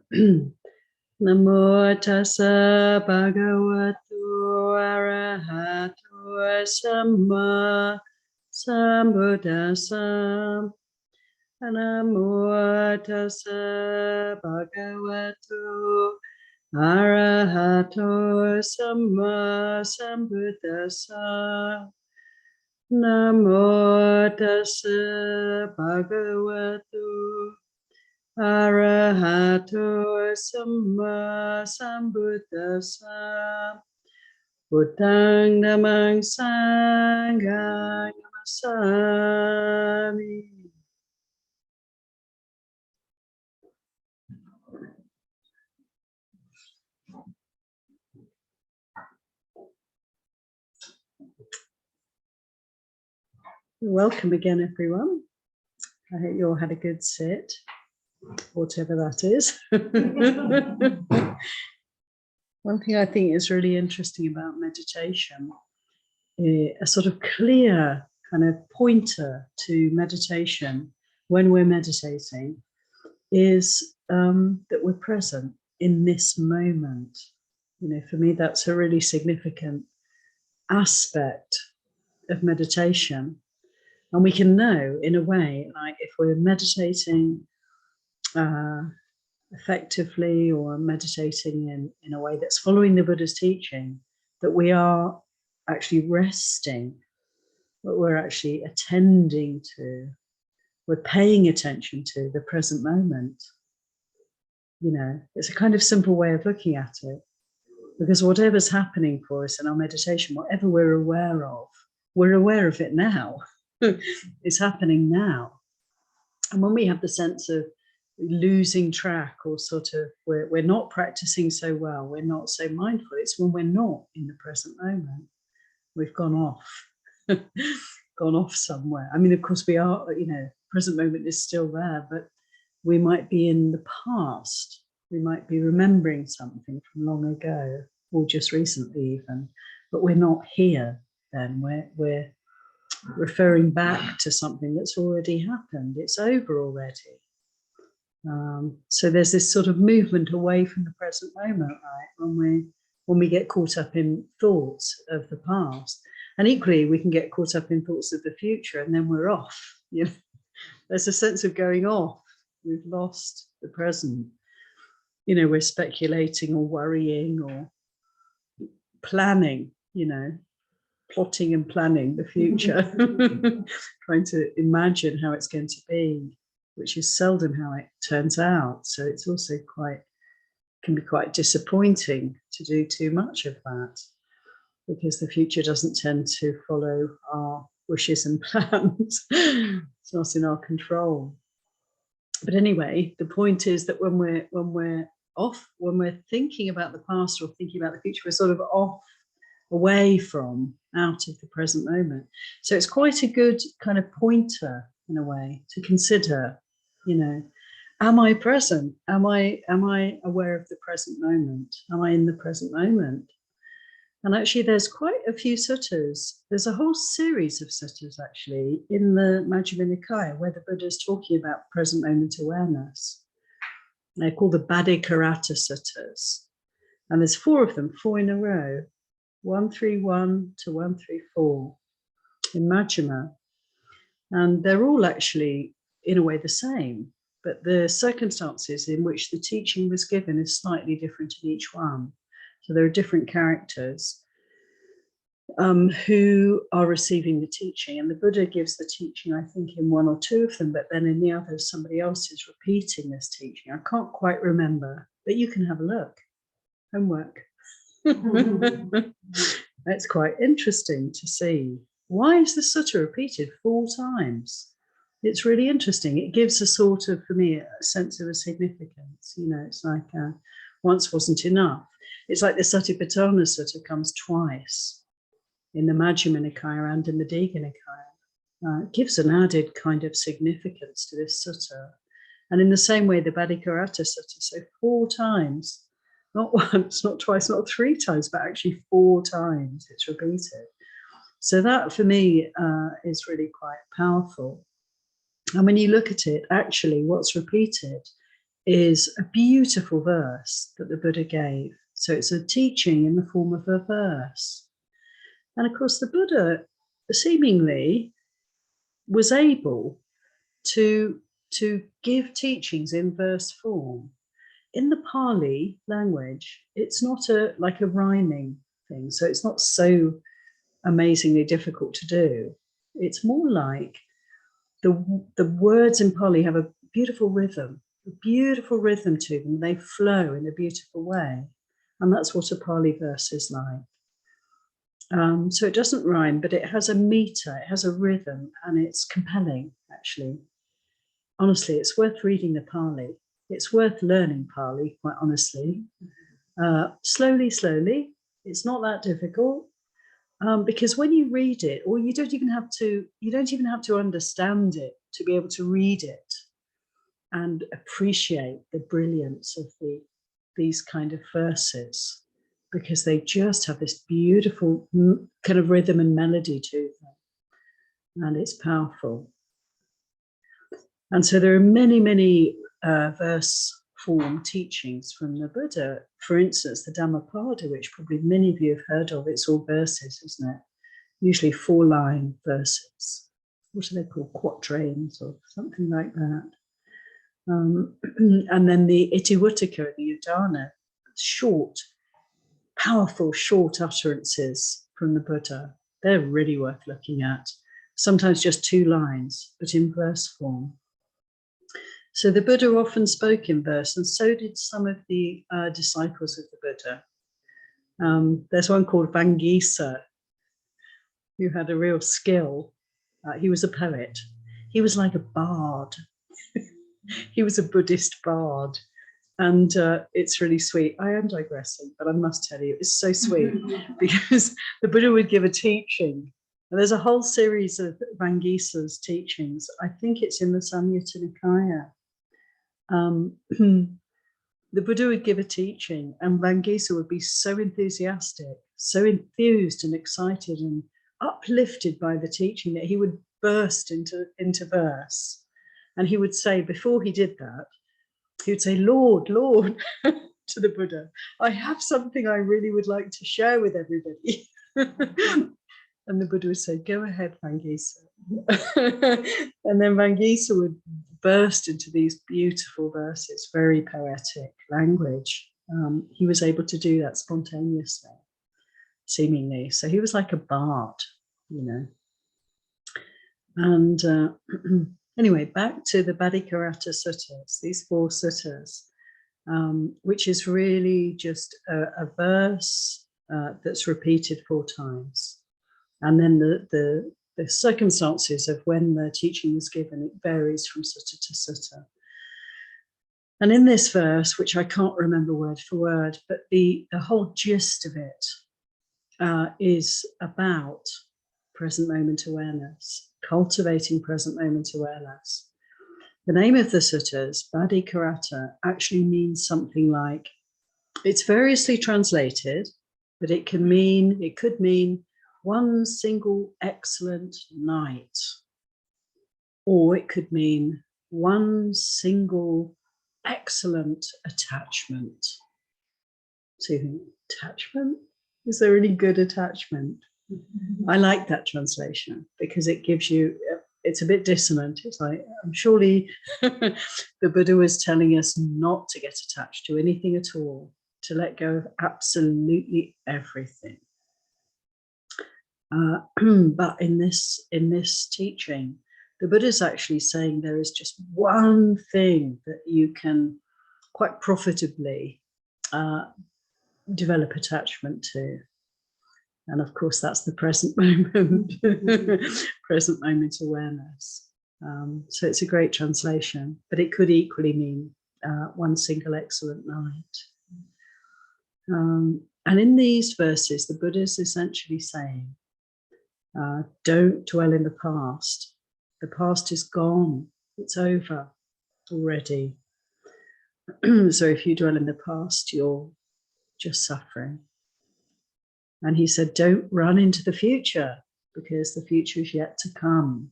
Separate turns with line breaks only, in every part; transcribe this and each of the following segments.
Namo tassa bhagavato arahato samma sambuddhassa. Namo tassa bhagavato arahato samma sambuddhassa. Namo tassa bhagavato arahato samma sambuddhassa. Buddhang dhammang sanghang namasami. Welcome again, everyone. I hope you all had a good sit, whatever that is. One thing I think is really interesting about meditation, a sort of clear kind of pointer to meditation when we're meditating, is that we're present in this moment. You know, for me, that's a really significant aspect of meditation. And we can know, in a way, like if we're meditating effectively or meditating in a way that's following the Buddha's teaching, that we are actually resting, that we're actually attending to, we're paying attention to the present moment. You know, it's a kind of simple way of looking at it, because whatever's happening for us in our meditation, whatever we're aware of it now. It's happening now. And when we have the sense of losing track, or sort of we're not practicing so well, we're not so mindful, it's when we're not in the present moment. We've gone off somewhere. I mean, of course we are, you know, present moment is still there, but we might be in the past. We might be remembering something from long ago, or just recently even, but we're not here then. We're referring back to something that's already happened. It's over already. So there's this sort of movement away from the present moment, right? When we get caught up in thoughts of the past, and equally we can get caught up in thoughts of the future, and then we're off. You know, there's a sense of going off. We've lost the present. You know, we're speculating or worrying or planning. You know, plotting and planning the future, trying to imagine how it's going to be, which is seldom how it turns out. So it's also can be quite disappointing to do too much of that, because the future doesn't tend to follow our wishes and plans. It's not in our control. But anyway, the point is that when we're thinking about the past or thinking about the future, we're sort of off, away from, out of the present moment. So it's quite a good kind of pointer in a way to consider, you know, am I present? Am I aware of the present moment? Am I in the present moment? And actually there's quite a few suttas. There's a whole series of suttas actually in the Majjhima Nikaya where the Buddha is talking about present moment awareness. They're called the Bhaddekaratta Suttas. And there's 4 of them, 4 in a row. 131 to 134 in Majjhima, and they're all actually in a way the same, but the circumstances in which the teaching was given is slightly different in each one. So there are different characters who are receiving the teaching, and the Buddha gives the teaching, I think, in 1 or 2 of them, but then in the others somebody else is repeating this teaching. I can't quite remember, but you can have a look. Homework. It's quite interesting to see. Why is the sutta repeated 4 times? It's really interesting. It gives a sort of, for me, a sense of a significance. You know, it's like once wasn't enough. It's like the Satipatthana Sutta comes twice in the Majjhima Nikaya and in the Digha Nikaya. It gives an added kind of significance to this sutta. And in the same way, the Bhaddekaratta Sutta, so 4 times. Not once, not twice, not 3 times, but actually 4 times it's repeated. So that for me is really quite powerful. And when you look at it, actually what's repeated is a beautiful verse that the Buddha gave. So it's a teaching in the form of a verse. And of course, the Buddha seemingly was able to give teachings in verse form. In the Pali language, it's not like a rhyming thing, so it's not so amazingly difficult to do. It's more like the words in Pali have a beautiful rhythm to them. They flow in a beautiful way, and that's what a Pali verse is like. So it doesn't rhyme, but it has a meter, it has a rhythm, and it's compelling, actually. Honestly, it's worth reading the Pali. It's worth learning Pali, quite honestly. Slowly. It's not that difficult, because when you read it, or you don't even have to understand it to be able to read it and appreciate the brilliance of these kind of verses, because they just have this beautiful kind of rhythm and melody to them, and it's powerful. And so there are many verse form teachings from the Buddha. For instance, the Dhammapada, which probably many of you have heard of, it's all verses, isn't it? Usually 4-line verses. What are they called? Quatrains or something like that. And then the Itivuttaka, the Udana, short, powerful, short utterances from the Buddha. They're really worth looking at. Sometimes just 2 lines, but in verse form. So the Buddha often spoke in verse, and so did some of the disciples of the Buddha. There's one called Vangisa, who had a real skill. He was a poet. He was like a bard. He was a Buddhist bard. And it's really sweet. I am digressing, but I must tell you, it's so sweet because the Buddha would give a teaching. And there's a whole series of Vangisa's teachings. I think it's in the Samyutta Nikaya. The Buddha would give a teaching, and Vangisa would be so enthusiastic, so enthused and excited and uplifted by the teaching that he would burst into verse. And he would say, before he did that, he would say, Lord, Lord, to the Buddha, I have something I really would like to share with everybody. And the Buddha would say, go ahead, Vangisa. And then Vangisa would burst into these beautiful verses, very poetic language. He was able to do that spontaneously, seemingly. So he was like a bard, you know. And anyway, back to the Bhaddekaratta Suttas, these 4 suttas, which is really just a verse that's repeated 4 times. And then the circumstances of when the teaching was given, it varies from sutta to sutta. And in this verse, which I can't remember word for word, but the whole gist of it is about present moment awareness, cultivating present moment awareness. The name of the suttas, Bhaddekaratta, actually means something like, it's variously translated, but it could mean one single excellent night, or it could mean one single excellent attachment. So you think, attachment? Is there any good attachment? I like that translation because it gives you, it's a bit dissonant. It's like, surely the Buddha was telling us not to get attached to anything at all, to let go of absolutely everything. But in this teaching, the Buddha is actually saying there is just one thing that you can quite profitably develop attachment to. And of course, that's the present moment, present moment awareness. So it's a great translation, but it could equally mean one single excellent night. And in these verses, the Buddha is essentially saying, don't dwell in the past. The past is gone. It's over already. So if you dwell in the past, you're just suffering. And he said, don't run into the future, because the future is yet to come.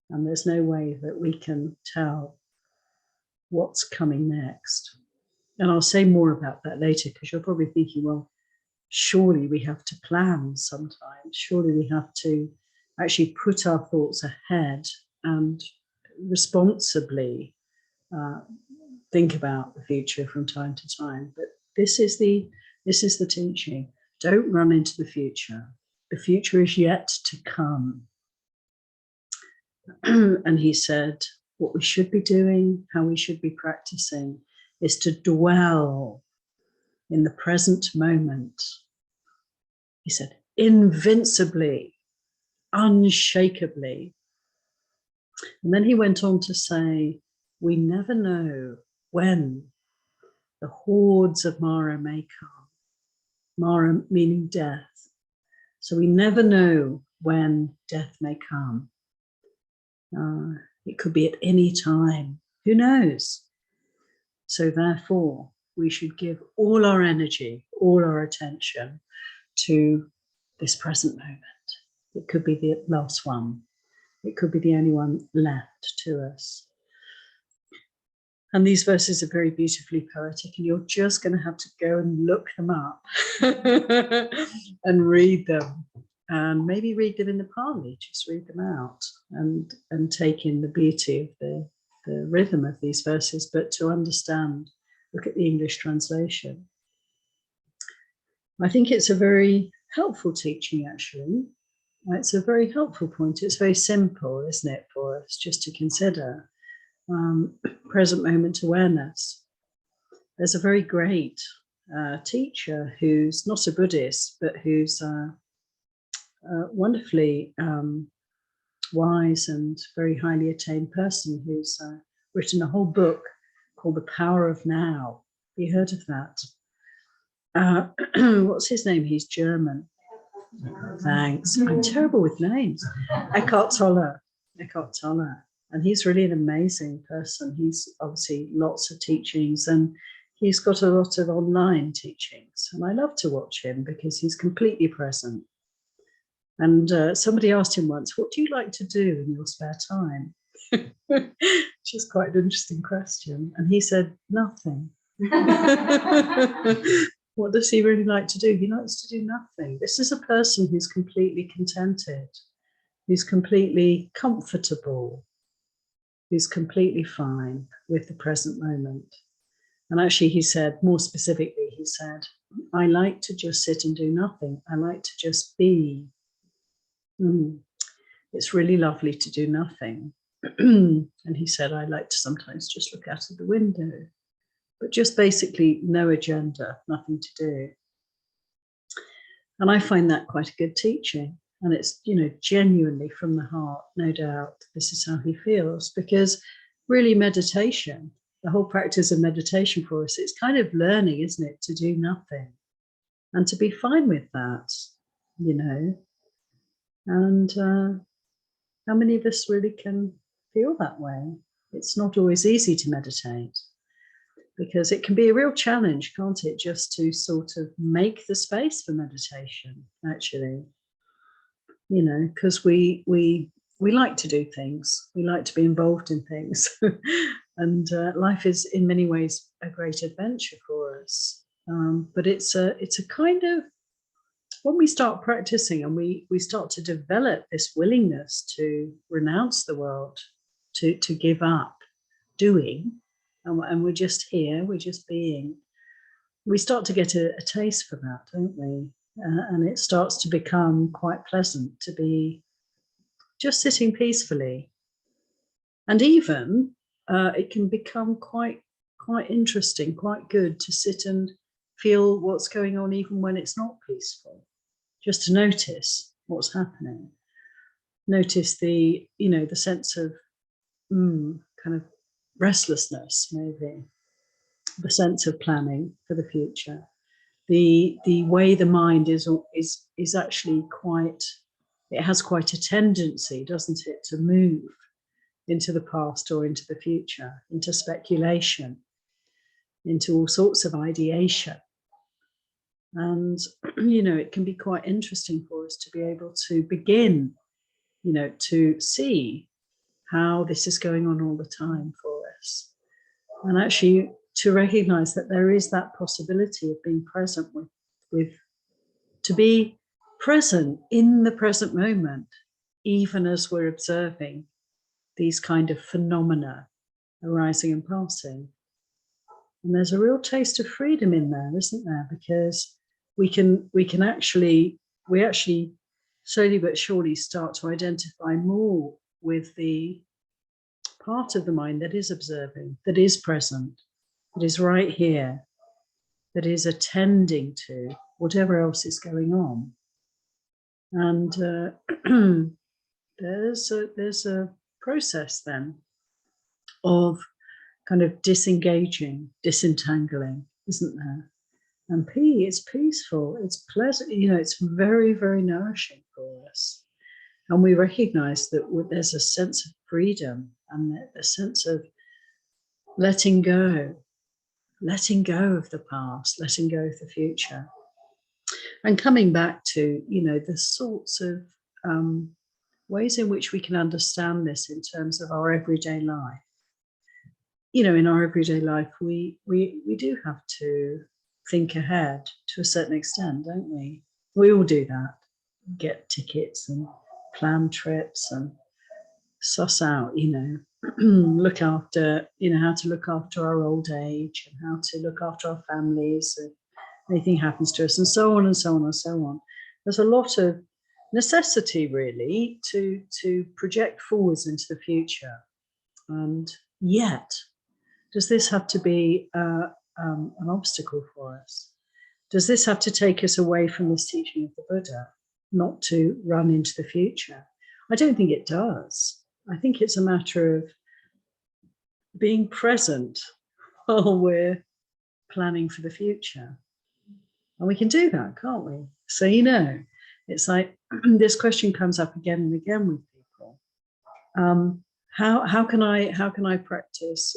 And there's no way that we can tell what's coming next. And I'll say more about that later, because you're probably thinking, well, surely we have to plan sometimes. Surely we have to actually put our thoughts ahead and responsibly think about the future from time to time. But this is the teaching. Don't run into the future. The future is yet to come. And he said, what we should be doing, how we should be practicing, is to dwell in the present moment. He said, invincibly, unshakably. And then he went on to say, we never know when the hordes of Mara may come. Mara meaning death. So we never know when death may come. It could be at any time. Who knows? So therefore, we should give all our energy, all our attention to this present moment. It could be the last one. It could be the only one left to us. And these verses are very beautifully poetic, and you're just going to have to go and look them up and read them. And maybe read them in the Pali, just read them out and take in the beauty of the rhythm of these verses. But to understand, look at the English translation. I think it's a very helpful teaching, actually. It's a very helpful point. It's very simple, isn't it, for us just to consider present moment awareness. There's a very great teacher who's not a Buddhist, but who's wonderfully wise and very highly attained person who's written a whole book called The Power of Now. Have you heard of that? What's his name? He's German. Thanks. I'm terrible with names. Eckhart Tolle. And he's really an amazing person. He's obviously lots of teachings, and he's got a lot of online teachings. And I love to watch him because he's completely present. And somebody asked him once, what do you like to do in your spare time? Which is quite an interesting question. And he said, nothing. What does he really like to do? He likes to do nothing. This is a person who's completely contented, who's completely comfortable, who's completely fine with the present moment. And actually, he said, more specifically, he said, I like to just sit and do nothing. I like to just be. It's really lovely to do nothing. And he said, I like to sometimes just look out of the window, but just basically no agenda, nothing to do. And I find that quite a good teaching. And it's, genuinely from the heart, no doubt, this is how he feels. Because really meditation, the whole practice of meditation for us, it's kind of learning, isn't it, to do nothing and to be fine with that, And how many of us really can feel that way? It's not always easy to meditate, because it can be a real challenge, can't it, just to sort of make the space for meditation, actually, because we like to do things, we like to be involved in things, and life is in many ways a great adventure for us. But it's a kind of, when we start practicing and we start to develop this willingness to renounce the world, to give up doing, and we're just here, we're just being, we start to get a taste for that, don't we? And it starts to become quite pleasant to be just sitting peacefully. And even it can become quite interesting, quite good to sit and feel what's going on even when it's not peaceful. Just to notice what's happening. Notice the sense of kind of restlessness, maybe. The sense of planning for the future. The way the mind is actually quite, it has quite a tendency, doesn't it, to move into the past or into the future, into speculation, into all sorts of ideation. And, it can be quite interesting for us to be able to begin, to see how this is going on all the time for us. And actually to recognize that there is that possibility of being present with to be present in the present moment, even as we're observing these kind of phenomena arising and passing. And there's a real taste of freedom in there, isn't there? Because we actually slowly but surely start to identify more with the part of the mind that is observing, that is present, that is right here, that is attending to whatever else is going on. And there's a process then of kind of disengaging, disentangling, isn't there? And it's peaceful, it's pleasant, it's very, very nourishing for us. And we recognize that there's a sense of freedom and a sense of letting go of the past, letting go of the future. And coming back to, the sorts of ways in which we can understand this in terms of our everyday life. In our everyday life, we do have to think ahead to a certain extent, don't we? We all do that. Get tickets and plan trips and suss out, look after, how to look after our old age and how to look after our families if anything happens to us, and so on and so on and so on. There's a lot of necessity really to project forwards into the future. And yet, does this have to be an obstacle for us? Does this have to take us away from this teaching of the Buddha, not to run into the future? I don't think it does. I think it's a matter of being present while we're planning for the future. And we can do that, can't we? So, it's like this question comes up again and again with people. How can I practice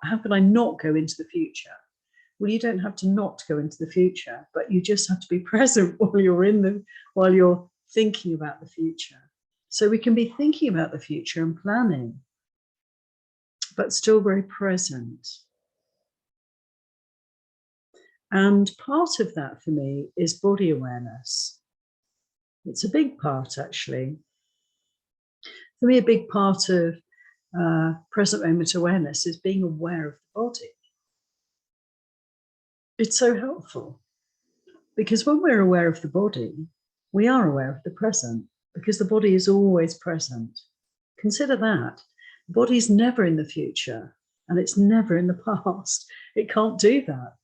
how can I not go into the future? Well, you don't have to not go into the future, but you just have to be present while you're thinking about the future. So we can be thinking about the future and planning, but still very present. And part of that for me is body awareness. It's a big part, actually. For me, a big part of present moment awareness is being aware of the body. It's so helpful because when we're aware of the body, we are aware of the present because the body is always present. Consider that. The body's never in the future and it's never in the past. It can't do that.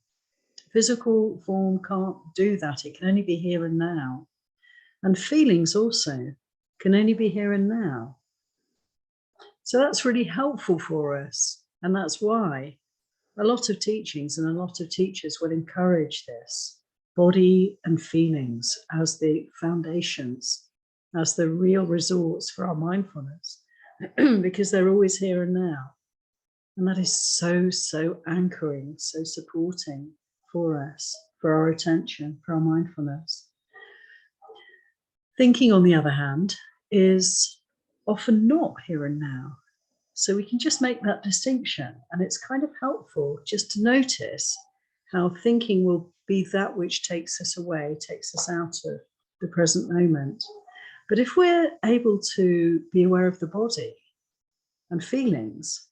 Physical form can't do that. It can only be here and now. And feelings also can only be here and now. So that's really helpful for us. And that's why a lot of teachings and a lot of teachers will encourage this, body and feelings as the foundations, as the real resource for our mindfulness, because they're always here and now. And that is so, so anchoring, so supporting for us, for our attention, for our mindfulness. Thinking, on the other hand, is often not here and now. So we can just make that distinction. And it's kind of helpful just to notice how thinking will be that which takes us away, takes us out of the present moment. But if we're able to be aware of the body and feelings,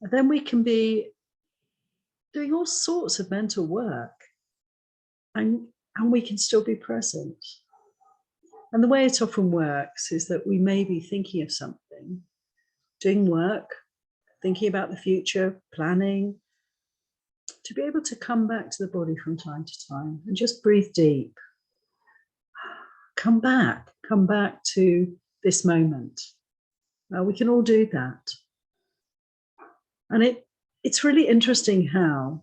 then we can be doing all sorts of mental work and we can still be present. And the way it often works is that we may be thinking of something, doing work, thinking about the future, planning, to be able to come back to the body from time to time and just breathe deep. Come back to this moment. We can all do that. And it's really interesting how,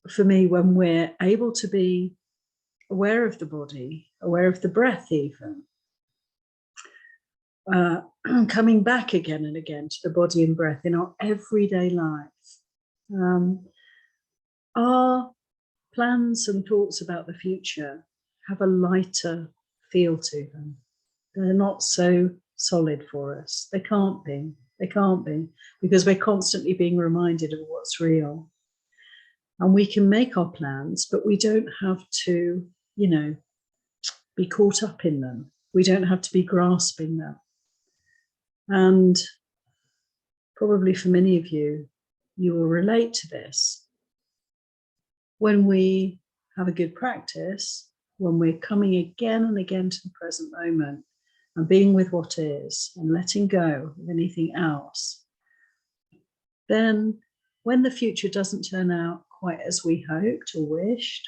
for me, when we're able to be aware of the body, aware of the breath even, coming back again and again to the body and breath in our everyday life, our plans and thoughts about the future have a lighter feel to them. They're not so solid for us. They can't be. They can't be, because we're constantly being reminded of what's real. And we can make our plans, but we don't have to, be caught up in them. We don't have to be grasping them. And probably for many of you, you will relate to this. When we have a good practice, when we're coming again and again to the present moment and being with what is and letting go of anything else, then when the future doesn't turn out quite as we hoped or wished,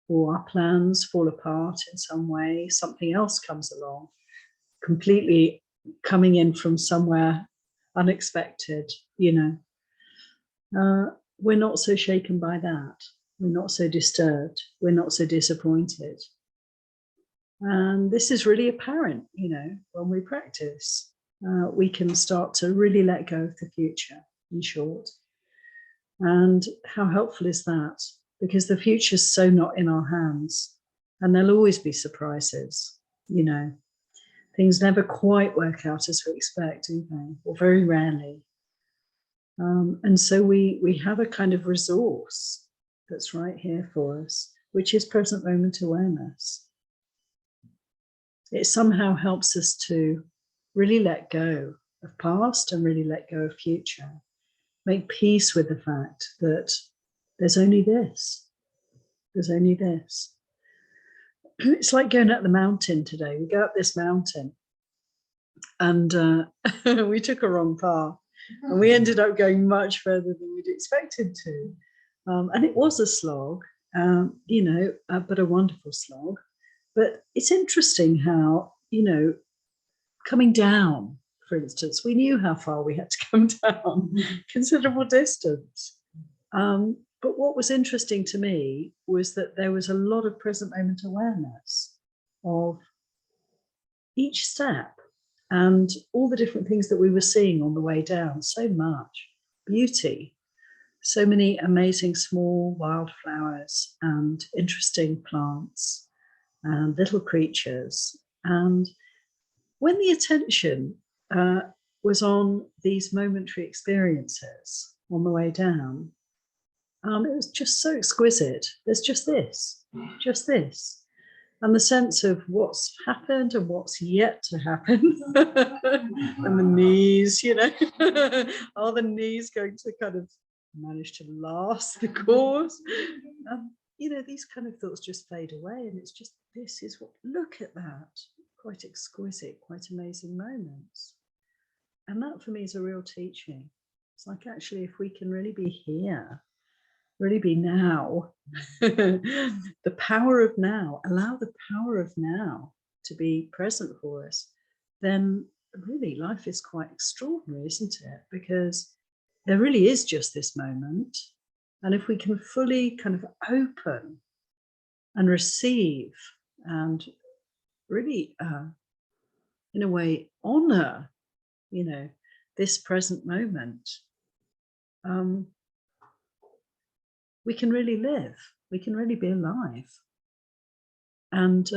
or our plans fall apart in some way, something else comes along, completely coming in from somewhere unexpected, we're not so shaken by that. We're not so disturbed. We're not so disappointed. And this is really apparent, when we practice. We can start to really let go of the future, in short. And how helpful is that? Because the future's so not in our hands, and there'll always be surprises. Things never quite work out as we expect, do they? Or very rarely. And so we have a kind of resource that's right here for us, which is present moment awareness. It somehow helps us to really let go of past and really let go of future. Make peace with the fact that there's only this. There's only this. It's like going up the mountain today. We go up this mountain and we took a wrong path and we ended up going much further than we'd expected to. And it was a slog, but a wonderful slog. But it's interesting how, coming down, for instance, we knew how far we had to come down, considerable distance. But what was interesting to me was that there was a lot of present moment awareness of each step and all the different things that we were seeing on the way down. So much beauty, so many amazing small wildflowers and interesting plants and little creatures. And when the attention was on these momentary experiences on the way down, it was just so exquisite. There's just this. And the sense of what's happened and what's yet to happen. And the knees, are the knees going to kind of manage to last the course? These kind of thoughts just fade away. And it's just, look at that. Quite exquisite, quite amazing moments. And that for me is a real teaching. It's like, actually, if we can really be here, really be now, the power of now, allow the power of now to be present for us, then really life is quite extraordinary, isn't it? Because there really is just this moment. And if we can fully kind of open and receive and really, in a way, honor, this present moment, we can really live. We can really be alive. And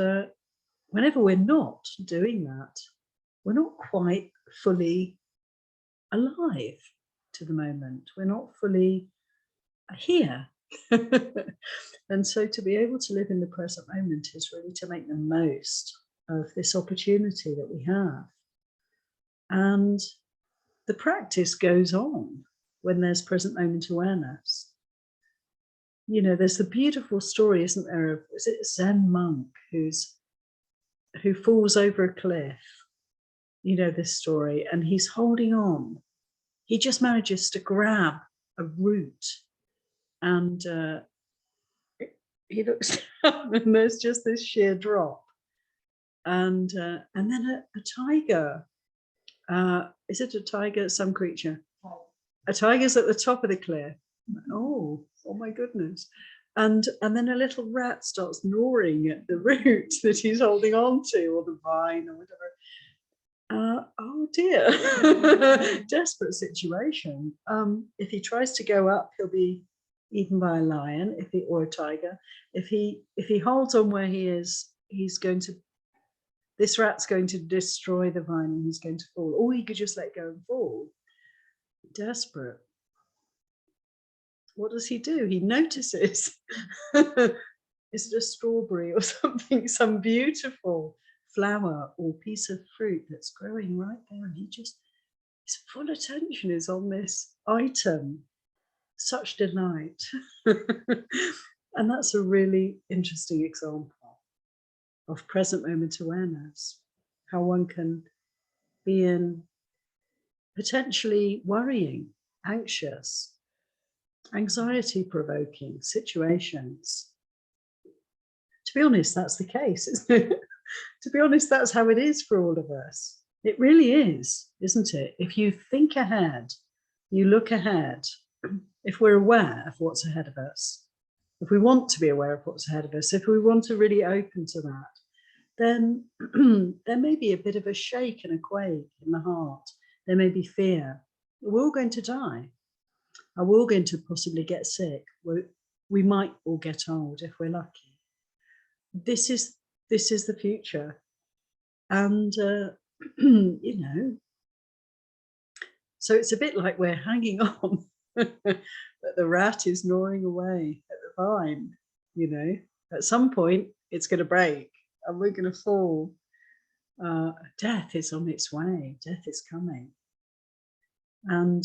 whenever we're not doing that, we're not quite fully alive to the moment. We're not fully here. And so to be able to live in the present moment is really to make the most of this opportunity that we have. And the practice goes on when there's present moment awareness. There's the beautiful story, isn't there, of, is it a Zen monk who falls over a cliff? This story, and he's holding on. He just manages to grab a root, and he looks down, and there's just this sheer drop. And then a tiger. Is it a tiger? Some creature. A tiger's at the top of the cliff. Oh my goodness. And then a little rat starts gnawing at the root that he's holding on to, or the vine, or whatever. Oh dear. Desperate situation. If he tries to go up, he'll be eaten by a lion, or a tiger. If he holds on where he is, he's going to this rat's going to destroy the vine and he's going to fall. Or he could just let go and fall. Desperate. What does he do? He notices. Is it a strawberry or something, some beautiful flower or piece of fruit that's growing right there, and his full attention is on this item. Such delight. And that's a really interesting example of present moment awareness, how one can be in potentially worrying, anxious, anxiety-provoking situations. To be honest, that's the case, isn't it? To be honest, that's how it is for all of us. It really is, isn't it? If you think ahead, you look ahead, if we're aware of what's ahead of us, if we want to be aware of what's ahead of us, if we want to really open to that, then there may be a bit of a shake and a quake in the heart. There may be fear. We're all going to die. Are we all going to possibly get sick? We might all get old if we're lucky. This is the future. And, you know, so it's a bit like we're hanging on, but the rat is gnawing away at the vine, you know. At some point, it's going to break and we're going to fall. Death is on its way. Death is coming. And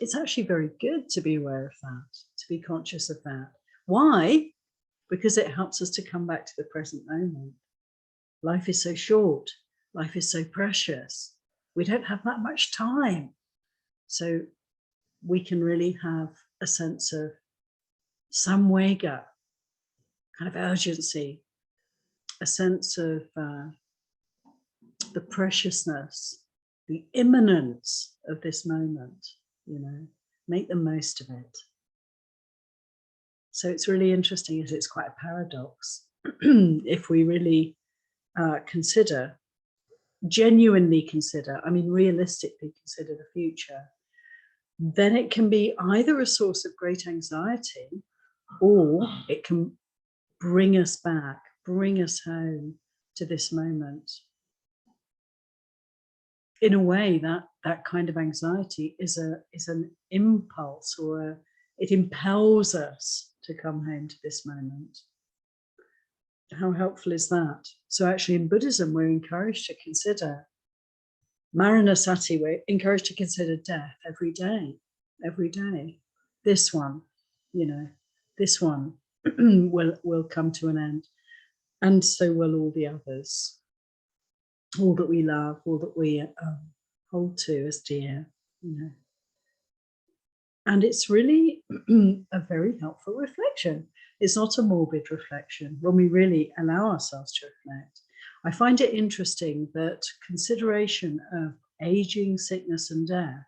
it's actually very good to be aware of that, to be conscious of that. Why? Because it helps us to come back to the present moment. Life is so short. Life is so precious. We don't have that much time. So we can really have a sense of samvega, kind of urgency, a sense of the preciousness, the imminence of this moment, you know, make the most of it. So it's really interesting, as it's quite a paradox. If we really consider, genuinely consider, I mean, realistically consider the future, then it can be either a source of great anxiety, or it can bring us back, bring us home to this moment. In a way, that kind of anxiety is an impulse, or it impels us to come home to this moment. How helpful is that? So actually in Buddhism, we're encouraged to consider Maranasati, we're encouraged to consider death every day. This one, you know, this one will come to an end. And so will all the others. All that we love, all that we hold to as dear, you know. And it's really a very helpful reflection. It's not a morbid reflection when we really allow ourselves to reflect. I find it interesting that consideration of aging, sickness, and death,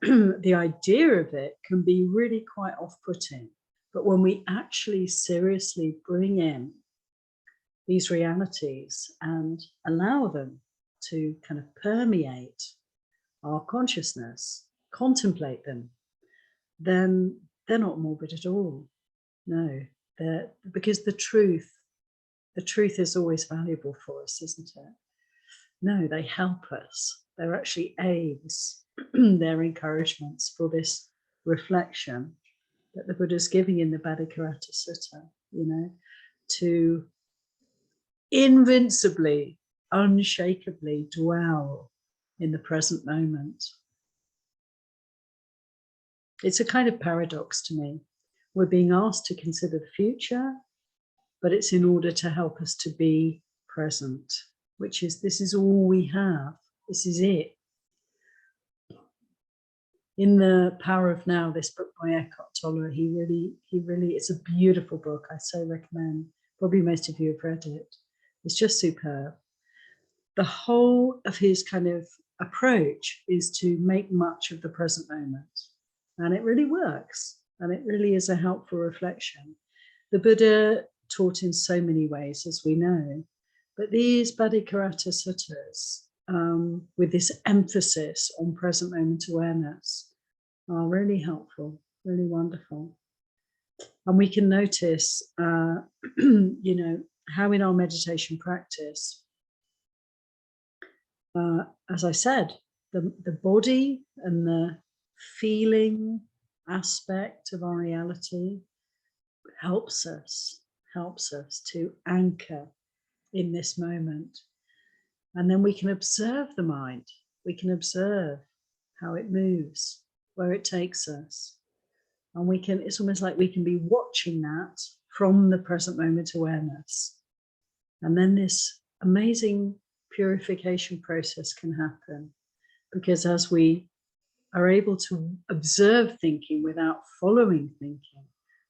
the idea of it can be really quite off-putting. But when we actually seriously bring in these realities and allow them to kind of permeate our consciousness, contemplate them, then they're not morbid at all. No, because the truth is always valuable for us, isn't it? No, they help us. They're actually aids, they're encouragements for this reflection that the Buddha's giving in the Bhaddekaratta Sutta, you know, to invincibly, unshakably dwell in the present moment. It's a kind of paradox to me. We're being asked to consider the future, but it's in order to help us to be present, which is, this is all we have. This is it. In The Power of Now, this book by Eckhart Tolle, he really, it's a beautiful book. I so recommend. Probably most of you have read it. It's just superb. The whole of his kind of approach is to make much of the present moment. And it really works. And it really is a helpful reflection. The Buddha taught in so many ways, as we know, but these Bhaddekaratta Suttas, with this emphasis on present moment awareness, are really helpful, really wonderful. And we can notice, you know, how in our meditation practice, as I said, the body and the feeling aspect of our reality helps us to anchor in this moment. And then we can observe the mind. We can observe how it moves, where it takes us. And it's almost like we can be watching that from the present moment awareness. And then this amazing purification process can happen, because as we are able to observe thinking without following thinking,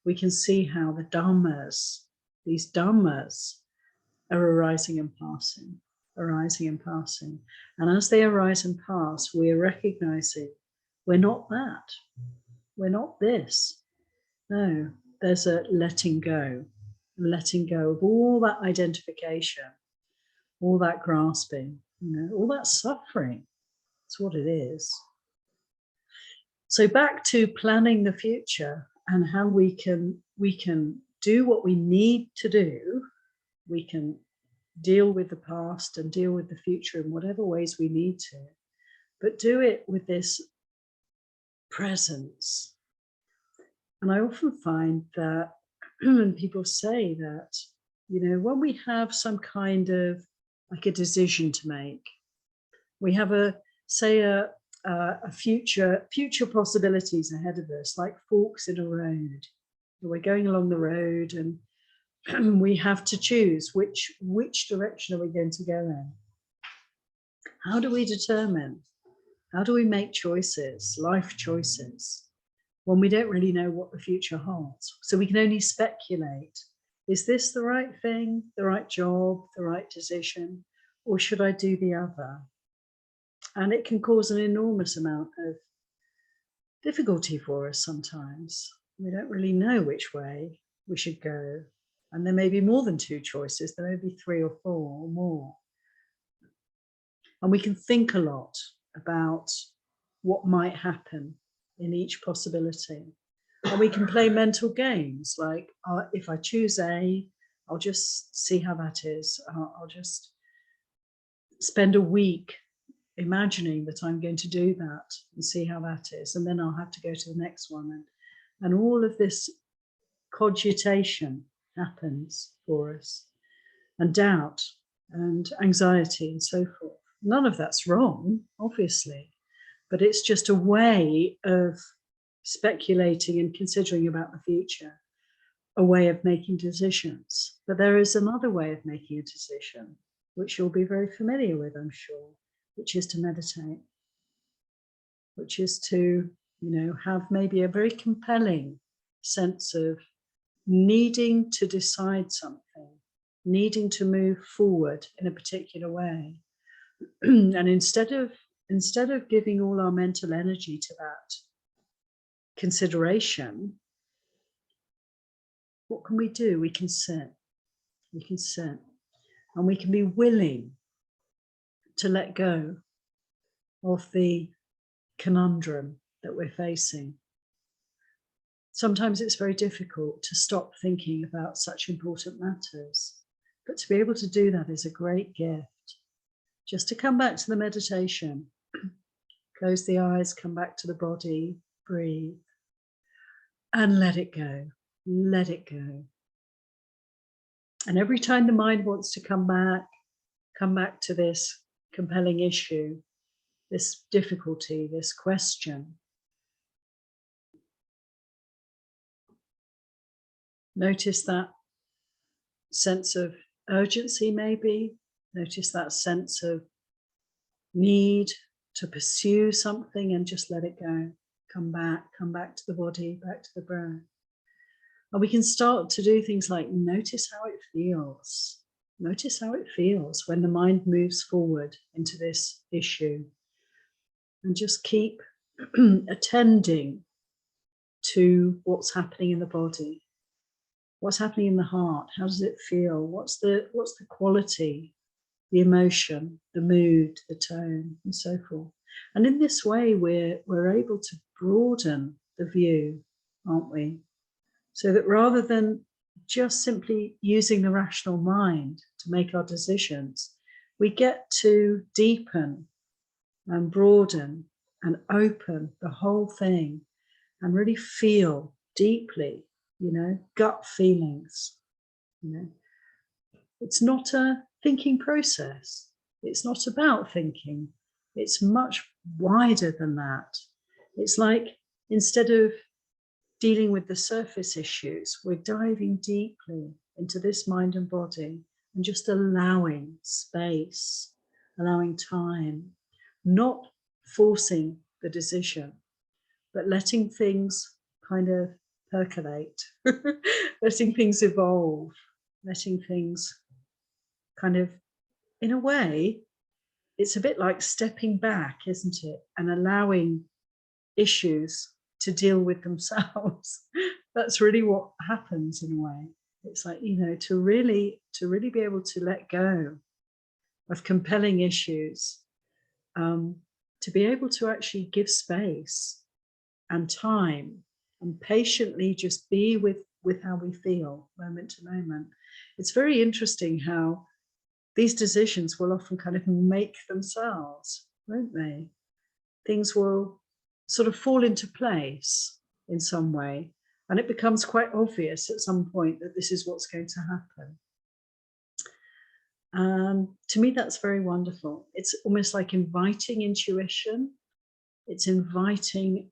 we can see how the dhammas, these dhammas, are arising and passing. And as they arise and pass, we are recognizing we're not that. We're not this. No, there's a letting go of all that identification, all that grasping, all that suffering. It's what it is. So back to planning the future and how we can do what we need to do. We can deal with the past and deal with the future in whatever ways we need to, but do it with this presence. And I often find that people say that, when we have some kind of like a decision to make, we have a future possibilities ahead of us, like forks in a road. We're going along the road and we have to choose which direction are we going to go in. How do we determine? How do we make choices, life choices, when we don't really know what the future holds? So we can only speculate. Is this the right thing, the right job, the right decision, or should I do the other? And it can cause an enormous amount of difficulty for us sometimes. We don't really know which way we should go. And there may be more than two choices. There may be 3 or 4 or more. And we can think a lot about what might happen in each possibility. And we can play mental games like, if I choose A, I'll just see how that is. I'll just spend a week imagining that I'm going to do that and see how that is. And then I'll have to go to the next one. And all of this cogitation happens for us, and doubt and anxiety and so forth. None of that's wrong, obviously, but it's just a way of speculating and considering about the future, a way of making decisions. But there is another way of making a decision, which you'll be very familiar with, I'm sure, which is to meditate, which is to, have maybe a very compelling sense of needing to decide something, needing to move forward in a particular way. And instead of giving all our mental energy to that consideration, what can we do? We can sit, and we can be willing to let go of the conundrum that we're facing. Sometimes it's very difficult to stop thinking about such important matters, but to be able to do that is a great gift. Just to come back to the meditation, close the eyes, come back to the body, breathe, and let it go. Let it go. And every time the mind wants to come back to this compelling issue, this difficulty, this question, notice that sense of urgency, maybe. Notice that sense of need to pursue something, and just let it go. Come back to the body, back to the breath. And we can start to do things like notice how it feels. Notice how it feels when the mind moves forward into this issue. And just keep attending to what's happening in the body. What's happening in the heart? How does it feel? What's the quality, the emotion, the mood, the tone, and so forth? And in this way, we're able to broaden the view, aren't we? So that rather than just simply using the rational mind to make our decisions, we get to deepen and broaden and open the whole thing and really feel deeply, gut feelings. It's not a thinking process. It's not about thinking. It's much wider than that. It's like, instead of dealing with the surface issues, we're diving deeply into this mind and body and just allowing space, allowing time, not forcing the decision, but letting things kind of percolate, letting things evolve, letting things kind of, in a way, it's a bit like stepping back, isn't it? And allowing issues to deal with themselves. That's really what happens in a way. It's like, to really be able to let go of compelling issues, to be able to actually give space and time and patiently just be with how we feel moment to moment. It's very interesting how these decisions will often kind of make themselves, won't they? Things will sort of fall into place in some way, and it becomes quite obvious at some point that this is what's going to happen. To me, that's very wonderful. It's almost like inviting intuition. It's inviting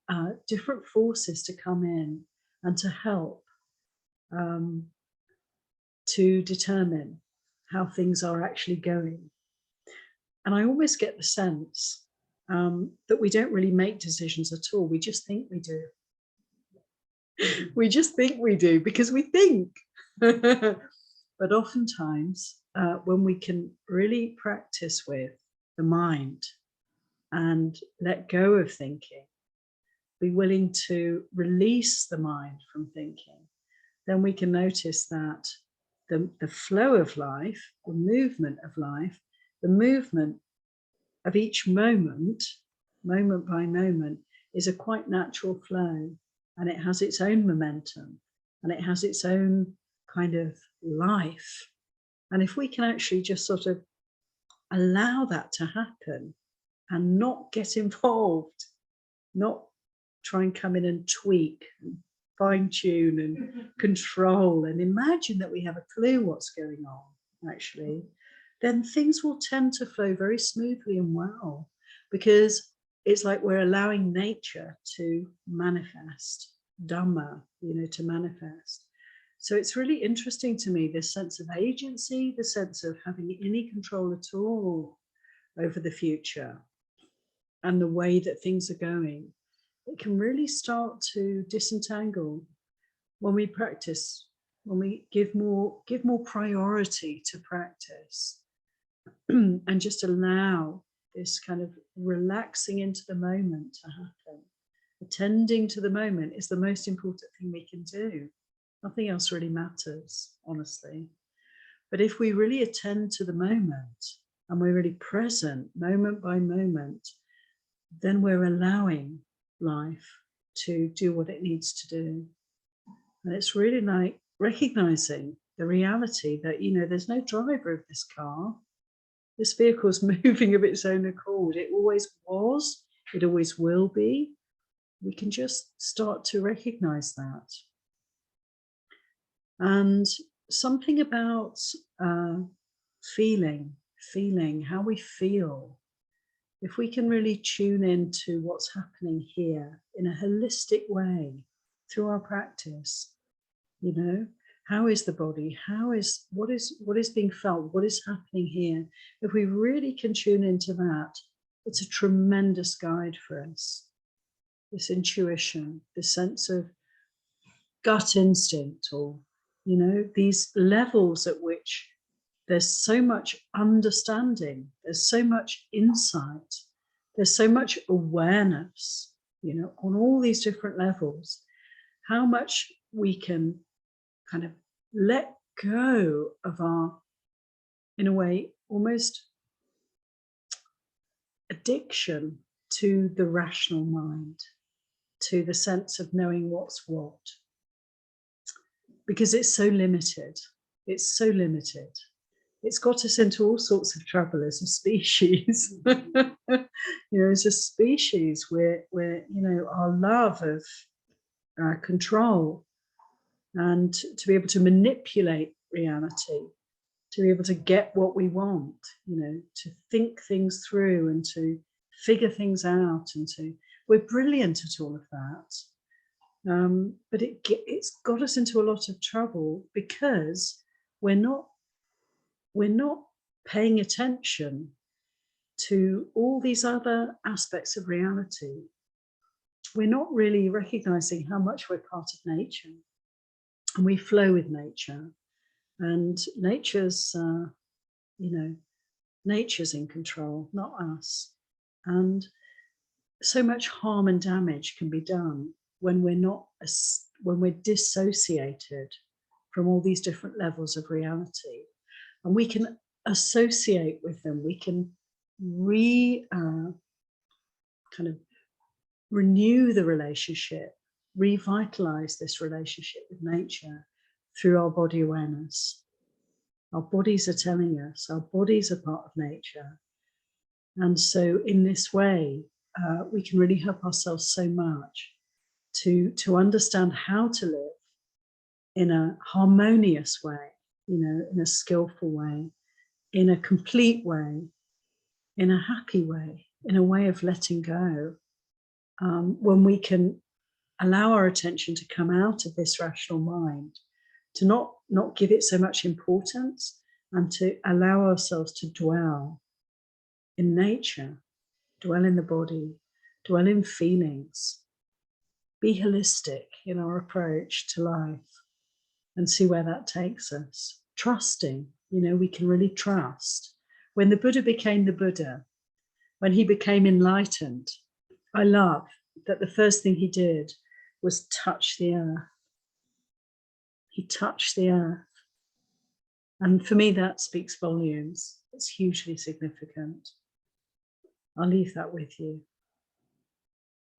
different forces to come in and to help to determine how things are actually going. And I almost get the sense that we don't really make decisions at all. We just think we do. We just think we do because we think. But oftentimes, when we can really practice with the mind and let go of thinking, be willing to release the mind from thinking, then we can notice that the flow of life, the movement of life, the movement of each moment, moment by moment, is a quite natural flow, and it has its own momentum and it has its own kind of life. And if we can actually just sort of allow that to happen and not get involved, not try and come in and tweak and fine-tune and control and imagine that we have a clue what's going on, actually, then things will tend to flow very smoothly and well, because it's like we're allowing nature to manifest, Dhamma, to manifest. So it's really interesting to me, this sense of agency, the sense of having any control at all over the future and the way that things are going. It can really start to disentangle when we practice, when we give more priority to practice and just allow this kind of relaxing into the moment to happen. Attending to the moment is the most important thing we can do. Nothing else really matters, honestly. But if we really attend to the moment and we're really present moment by moment, then we're allowing life to do what it needs to do. And it's really like recognizing the reality that, there's no driver of this car. This vehicle's moving of its own accord. It always was, it always will be. We can just start to recognize that. And something about feeling how we feel. If we can really tune into what's happening here in a holistic way through our practice, how is the body? What is being felt? What is happening here? If we really can tune into that, it's a tremendous guide for us. This intuition, this sense of gut instinct, or, these levels at which there's so much understanding, there's so much insight, there's so much awareness, on all these different levels, how much we can kind of let go of our, in a way, almost addiction to the rational mind, to the sense of knowing what's what. because it's so limited. It's so limited. It's got us into all sorts of trouble as a species. As a species, we're our love of control and to be able to manipulate reality, to be able to get what we want, to think things through and to figure things out, and we're brilliant at all of that. But it's got us into a lot of trouble because we're not paying attention to all these other aspects of reality. We're not really recognizing how much we're part of nature, and we flow with nature, and nature's in control, not us. And so much harm and damage can be done when we're dissociated from all these different levels of reality, and we can associate with them. We can kind of renew the relationship, revitalize this relationship with nature through our body awareness. Our bodies are telling us, our bodies are part of nature. And so in this way, we can really help ourselves so much to understand how to live in a harmonious way, in a skillful way, in a complete way, in a happy way, in a way of letting go. When we can allow our attention to come out of this rational mind, to not give it so much importance, and to allow ourselves to dwell in nature, dwell in the body, dwell in feelings, be holistic in our approach to life, and see where that takes us. Trusting, we can really trust. When the Buddha became the Buddha, when he became enlightened, I love that the first thing he did was touch the earth. He touched the earth. And for me, that speaks volumes. It's hugely significant. I'll leave that with you.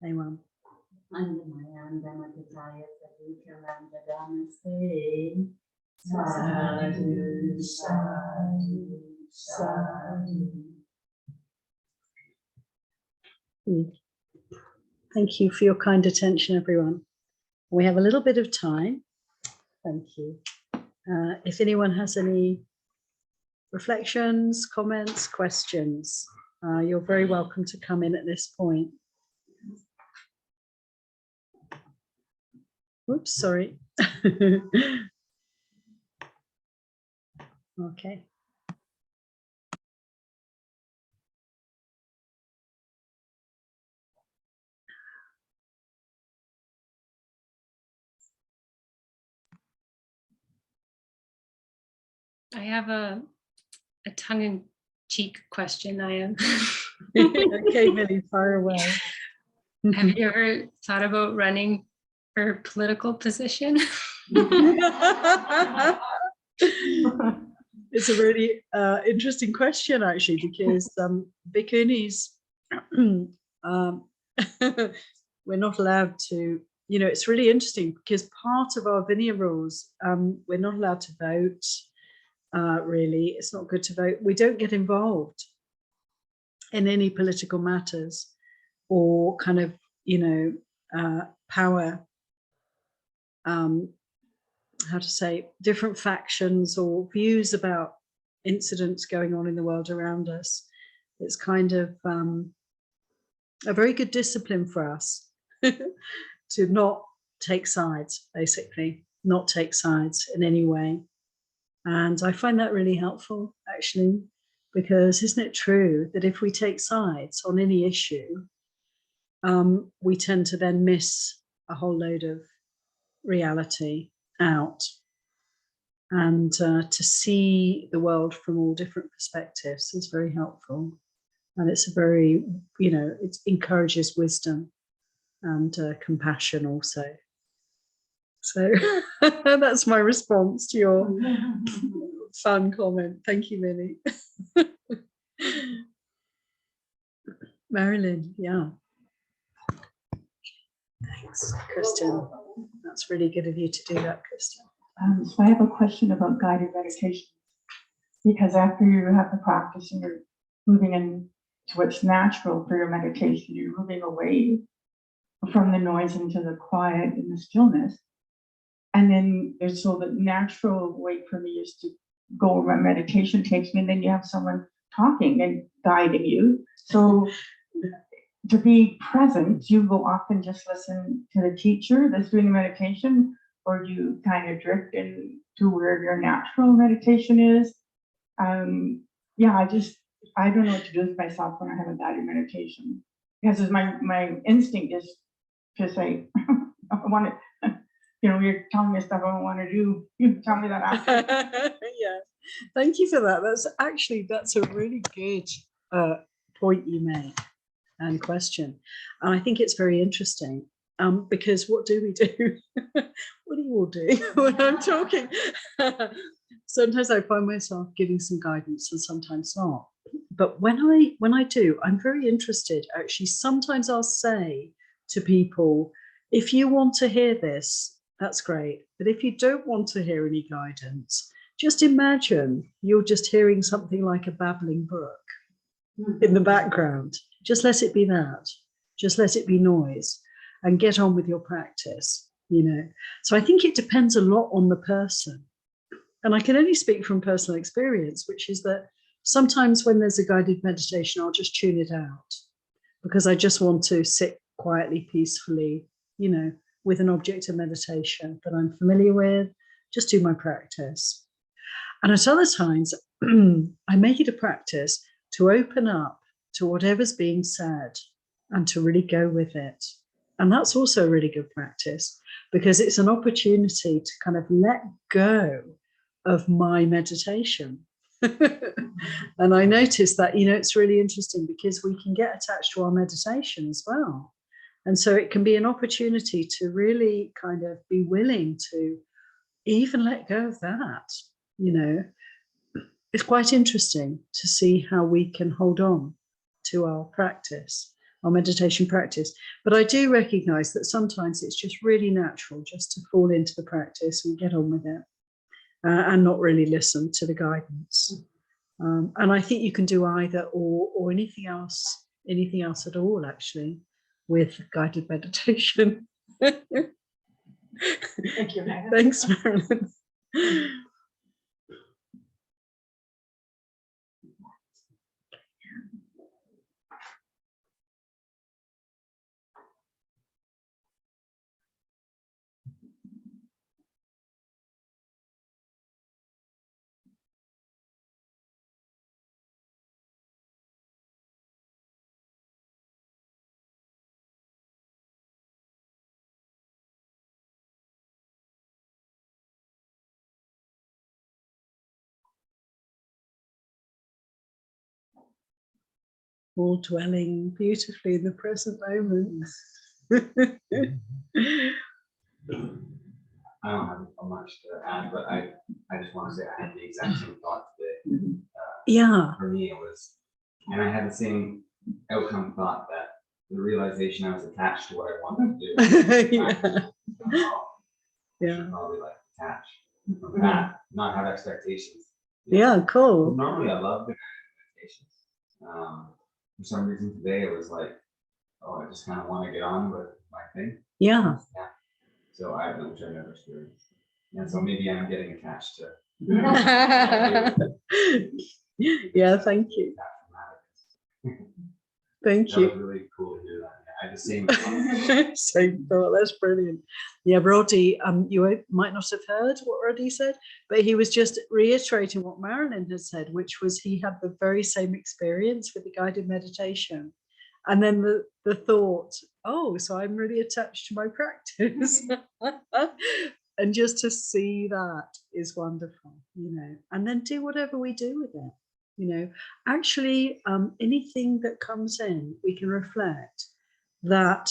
Anyone? Thank you for your kind attention, everyone. We have a little bit of time. Thank you. If anyone has any reflections, comments, questions, you're very welcome to come in at this point. Oops, sorry. Okay.
I have a tongue-in-cheek question. I am.
Okay, Millie, fire away.
Have you ever thought about running for a political position?
It's a really interesting question, actually, because bhikkhunis, we're not allowed to, it's really interesting because part of our Vinaya rules, we're not allowed to vote. Really, it's not good to vote. We don't get involved in any political matters or kind of, power, how to say, different factions or views about incidents going on in the world around us. It's kind of a very good discipline for us to not take sides, basically, not take sides in any way. And I find that really helpful, actually, because isn't it true that if we take sides on any issue, we tend to then miss a whole load of reality out, and to see the world from all different perspectives is very helpful, and it's a very, it encourages wisdom and compassion also. So that's my response to your fun comment. Thank you, Millie. Marilyn, yeah. Thanks, Kristen. That's really good of you to do that, Kristen.
So I have a question about guided meditation, because after you have the practice and you're moving into what's natural for your meditation, you're moving away from the noise into the quiet and the stillness. And then there's so the natural way for me is to go where my meditation takes me, and then you have someone talking and guiding you. So to be present, you go off and just listen to the teacher that's doing the meditation, or you kind of drift into where your natural meditation is. Yeah, I don't know what to do with myself when I have a guided meditation, because my instinct is to say, I want to, you're telling me stuff I don't want to do. You tell me that after.
Yeah, thank you for that. That's a really good point you make and question, and I think it's very interesting. Because what do we do? What do you all do when I'm talking? Sometimes I find myself giving some guidance and sometimes not. But when I do, I'm very interested. Actually, sometimes I'll say to people, if you want to hear this, that's great. But if you don't want to hear any guidance, just imagine you're just hearing something like a babbling brook in the background. Just let it be that. Just let it be noise. And get on with your practice, So I think it depends a lot on the person. And I can only speak from personal experience, which is that sometimes when there's a guided meditation, I'll just tune it out because I just want to sit quietly, peacefully, with an object of meditation that I'm familiar with, just do my practice. And at other times, I make it a practice to open up to whatever's being said and to really go with it. And that's also a really good practice because it's an opportunity to kind of let go of my meditation. And I noticed that, it's really interesting because we can get attached to our meditation as well. And so it can be an opportunity to really kind of be willing to even let go of that. It's quite interesting to see how we can hold on to our practice, our meditation practice. But I do recognize that sometimes it's just really natural just to fall into the practice and get on with it and not really listen to the guidance. And I think you can do either or anything else at all, actually, with guided meditation.
Thank you, Megan.
Thanks, Marilyn. All dwelling beautifully in the present moment.
I don't have much to add, but I just want to say I had the exact same thought today.
Yeah.
For me, it was, and I had the same outcome thought that the realization I was attached to what I wanted to do.
Yeah.
Should probably like detach from that, not have expectations.
Yeah, cool.
Normally, I love the meditations. For some reason today, it was like, I just kind of want to get on with my thing.
Yeah.
So I don't, which I never experienced. And so maybe I'm getting attached to.
Yeah, thank you. Thank
That
you.
was really cool to hear that. I had the same.
Same thought. That's brilliant. Yeah, Roddy, you might not have heard what Roddy said, but he was just reiterating what Marilyn had said, which was he had the very same experience with the guided meditation. And then the thought, so I'm really attached to my practice. And just to see that is wonderful, and then do whatever we do with it. Actually, anything that comes in, we can reflect that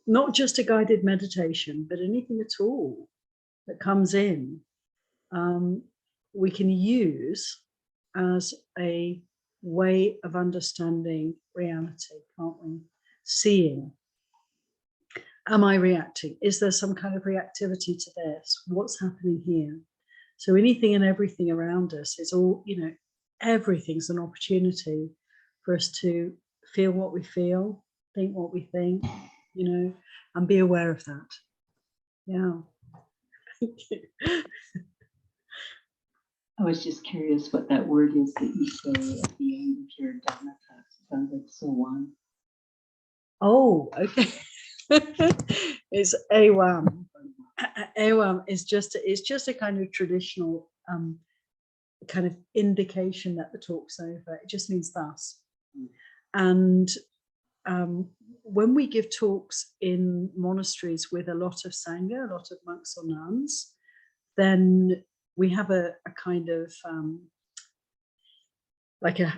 not just a guided meditation, but anything at all that comes in, we can use as a way of understanding reality, can't we? Seeing. am I reacting? Is there some kind of reactivity to this? What's happening here? So anything and everything around us is all, everything's an opportunity for us to feel what we feel, think what we think, and be aware of that. Yeah. Thank you.
I was just curious what that word is that you say at the end of your Dharma talks. It sounds like so one.
Oh, okay. It's awam. Awam is just a kind of traditional kind of indication that the talk's over. It just means thus. And when we give talks in monasteries with a lot of sangha, a lot of monks or nuns, then we have a kind of like a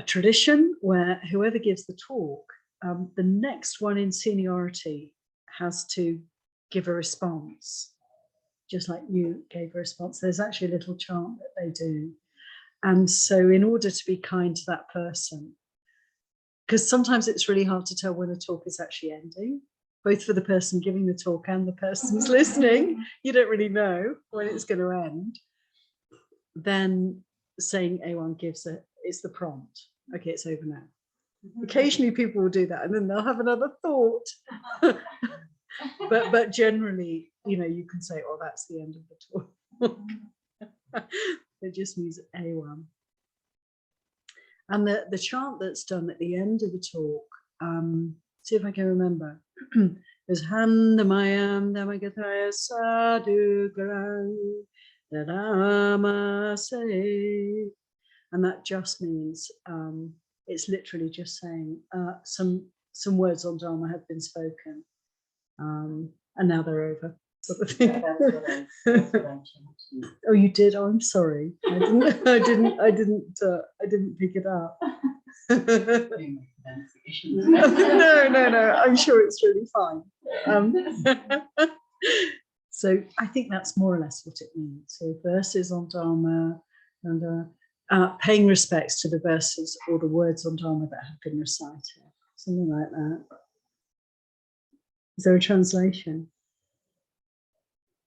tradition where whoever gives the talk, the next one in seniority has to give a response, just like you gave a response. There's actually a little chant that they do. And so in order to be kind to that person, because sometimes it's really hard to tell when a talk is actually ending, both for the person giving the talk and the person who's listening, you don't really know when it's going to end. Then saying A1 is the prompt. Okay, it's over now. Occasionally people will do that and then they'll have another thought. but generally, you can say, oh, that's the end of the talk. It just means A1. And the chant that's done at the end of the talk, see if I can remember, is Handamayam Dhammagataya Sadhu Garang Dadama Say. And that just means it's literally just saying some words on Dharma have been spoken, and now they're over, sort of thing.
That's what I chanted.
Oh, you did? Oh, I'm sorry. I didn't pick it up. No. I'm sure it's really fine. So I think that's more or less what it means. So verses on Dharma and paying respects to the verses or the words on Dharma that have been recited, something like that. Is there a translation?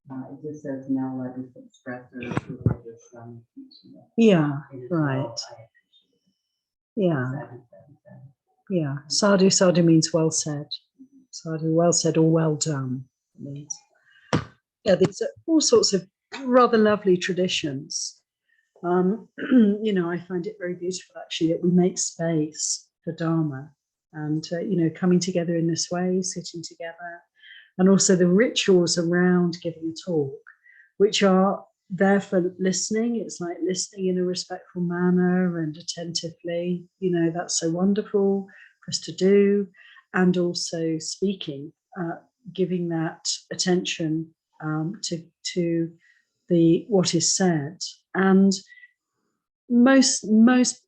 It just says now let us express our religious teaching.
Yeah, right. Yeah. Yeah. Sadhu, sadhu means well said. Sadhu, well said or well done. It means. Yeah, these are all sorts of rather lovely traditions. I find it very beautiful actually that we make space for Dharma and coming together in this way, sitting together, and also the rituals around giving a talk, which are there for listening. It's like listening in a respectful manner and attentively. That's so wonderful for us to do, and also speaking, giving that attention to the what is said. And most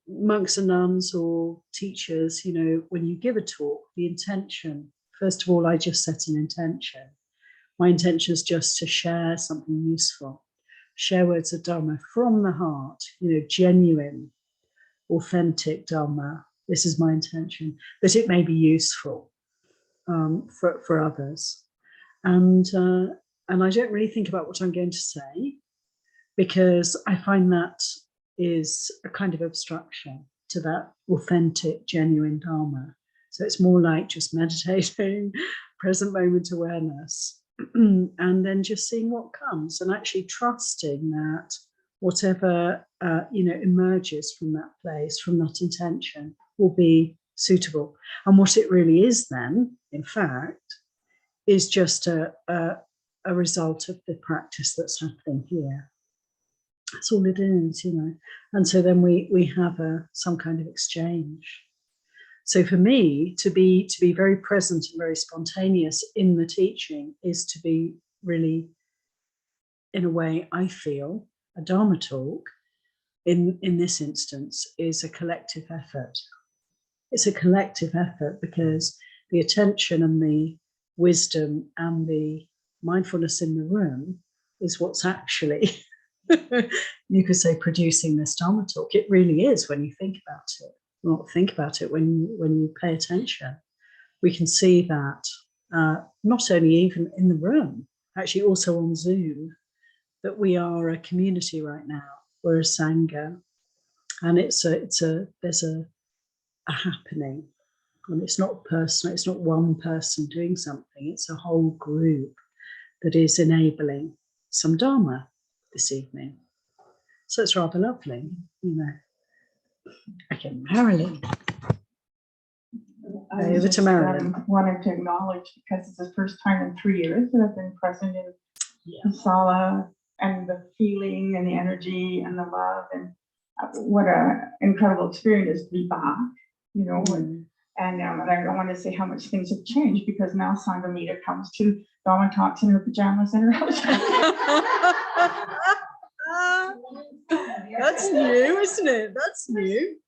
monks and nuns or teachers, when you give a talk, the intention, first of all, I just set an intention. My intention is just to share something useful, share words of Dharma from the heart, genuine, authentic Dharma. This is my intention, that it may be useful for others. And I don't really think about what I'm going to say, because I find that is a kind of obstruction to that authentic, genuine Dharma. So it's more like just meditating, present moment awareness, and then just seeing what comes and actually trusting that whatever emerges from that place, from that intention, will be suitable. And what it really is then, in fact, is just a result of the practice that's happening here. That's all it is, And so then we have some kind of exchange. So for me, to be very present and very spontaneous in the teaching is to be really, in a way, I feel a Dharma talk in this instance is a collective effort. It's a collective effort because the attention and the wisdom and the mindfulness in the room is what's actually, you could say, producing this Dharma talk. It really is when you think about it. Not think about it when you pay attention. We can see that not only even in the room, actually also on Zoom, that we are a community right now. We're a Sangha, and there's a happening, and it's not personal. It's not one person doing something. It's a whole group that is enabling some Dharma this evening. So it's rather lovely, you know. Okay, Marilyn. Over to Marilyn.
Wanted to acknowledge, because it's the first time in 3 years that I've been present in the sala, and the feeling and the energy and the love, and what a incredible experience to be back, you know. And I don't want to say how much things have changed, because now Sangamita comes to Dharma talks in her pajamas and her house.
That's new, isn't it? That's new.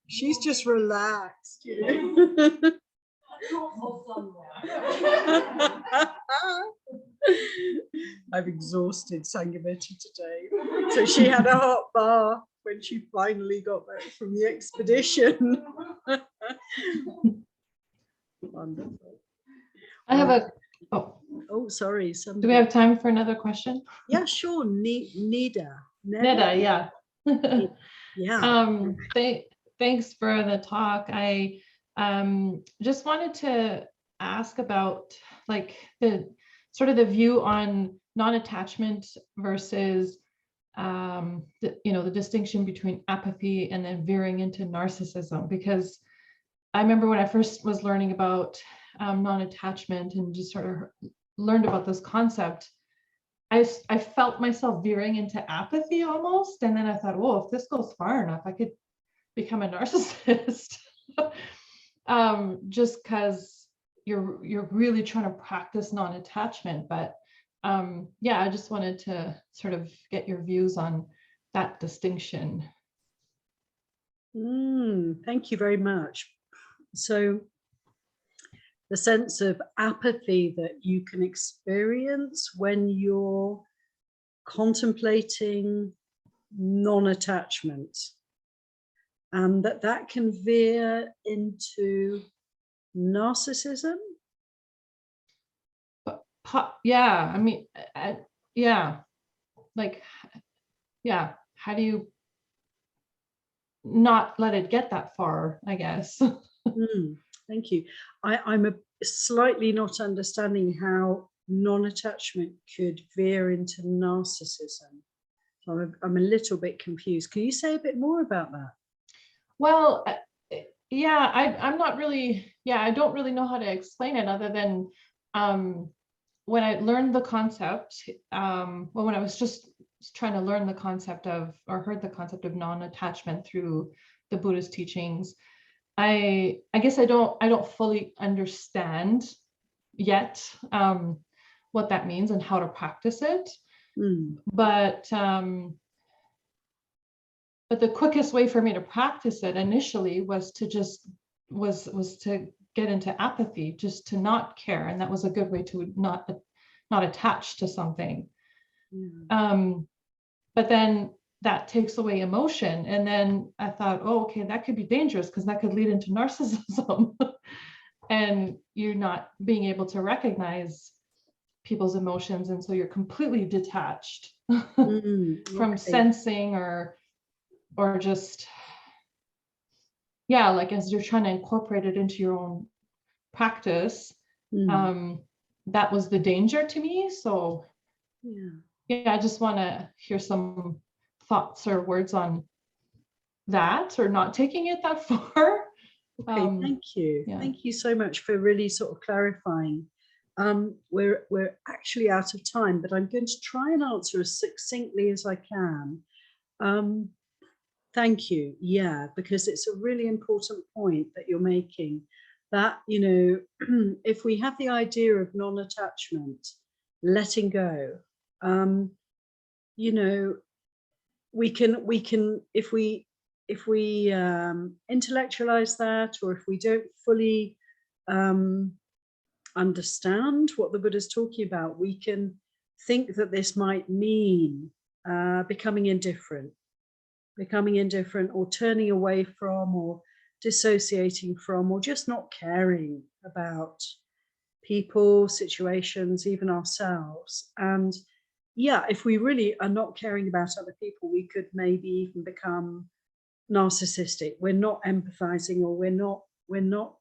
She's just relaxed, you know. I've exhausted Sangamita today. So she had a hot bath when she finally got back from the expedition. Wonderful.
I have a,
oh, sorry.
do we have time for another question?
Yeah, sure. Nida,
yeah.
Yeah.
Thanks for the talk. I just wanted to ask about like the sort of the view on non-attachment versus the distinction between apathy and then veering into narcissism, because I remember when I first was learning about non-attachment and just sort of learned about this concept, I felt myself veering into apathy almost. And then I thought, well, if this goes far enough, I could become a narcissist. Just because you're really trying to practice non-attachment. But yeah, I just wanted to sort of get your views on that distinction.
Thank you very much. So the sense of apathy that you can experience when you're contemplating non-attachment, and that can veer into narcissism.
Yeah, I mean, yeah, like, yeah, how do you not let it get that far, I guess?
Thank you. I'm a slightly not understanding how non-attachment could veer into narcissism. So I'm a little bit confused. Can you say a bit more about that? Well,
yeah, I'm not really, I don't really know how to explain it other than when I learned the concept, well, when I was just trying to learn the concept of, or heard the concept of non-attachment through the Buddhist teachings, I guess I don't fully understand yet what that means and how to practice it. But the quickest way for me to practice it initially was to just was to get into apathy, just to not care, and that was a good way to not attach to something. But then that takes away emotion, and then I thought, oh, okay, that could be dangerous because that could lead into narcissism. And you're not being able to recognize people's emotions, and so you're completely detached from sensing or just, yeah, like as you're trying to incorporate it into your own practice. That was the danger to me. So yeah, I just want to hear some thoughts or words on that, or not taking it that far.
Okay, thank you. Yeah. Thank you so much for really sort of clarifying. We're actually out of time, but I'm going to try and answer as succinctly as I can. Thank you. Yeah, because it's a really important point that you're making, that, you know, if we have the idea of non-attachment, letting go, you know, we can if we intellectualize that, or if we don't fully understand what the Buddha's talking about, we can think that this might mean becoming indifferent, becoming indifferent or turning away from or dissociating from or just not caring about people, situations, even ourselves. And yeah, if we really are not caring about other people, we could maybe even become narcissistic. We're not empathizing, or we're not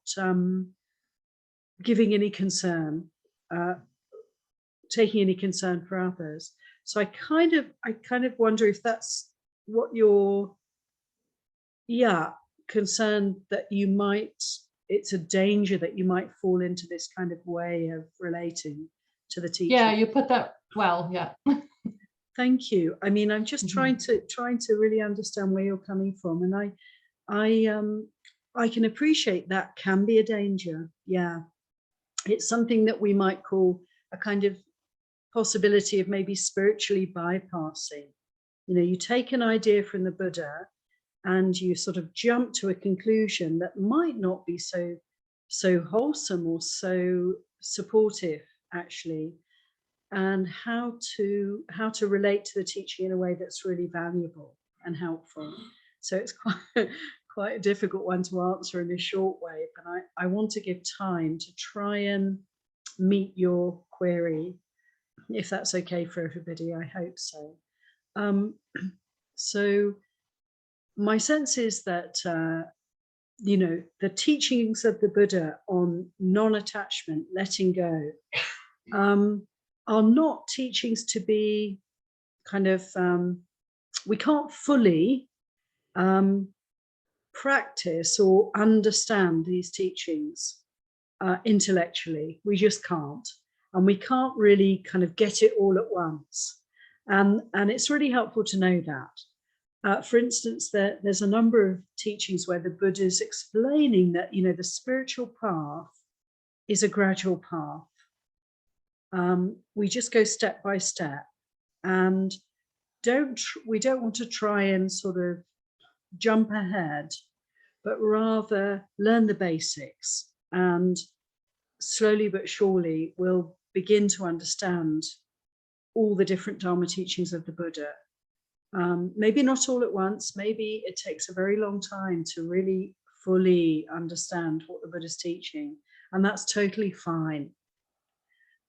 giving any concern, taking any concern for others. So I kind of wonder if that's what you're, concerned, that you might, it's a danger that you might fall into this kind of way of relating to the teacher.
Yeah, you put that well, yeah.
Thank you. I mean, I'm just trying to really understand where you're coming from, and I can appreciate that can be a danger. Yeah, it's something that we might call a kind of possibility of maybe spiritually bypassing. You know, you take an idea from the Buddha and you sort of jump to a conclusion that might not be so wholesome or so supportive, actually, and how to relate to the teaching in a way that's really valuable and helpful. So it's quite a difficult one to answer in a short way, but I want to give time to try and meet your query, if that's okay for everybody. I hope so. So my sense is that you know, the teachings of the Buddha on non-attachment, letting go, are not teachings to be kind of, we can't fully practice or understand these teachings intellectually. We just can't, and we can't really kind of get it all at once. And it's really helpful to know that. For instance, there's a number of teachings where the Buddha is explaining that, you know, the spiritual path is a gradual path. We just go step by step, and we don't want to try and sort of jump ahead, but rather learn the basics, and slowly but surely we'll begin to understand all the different Dharma teachings of the Buddha. Maybe not all at once, maybe it takes a very long time to really fully understand what the Buddha's teaching, and that's totally fine.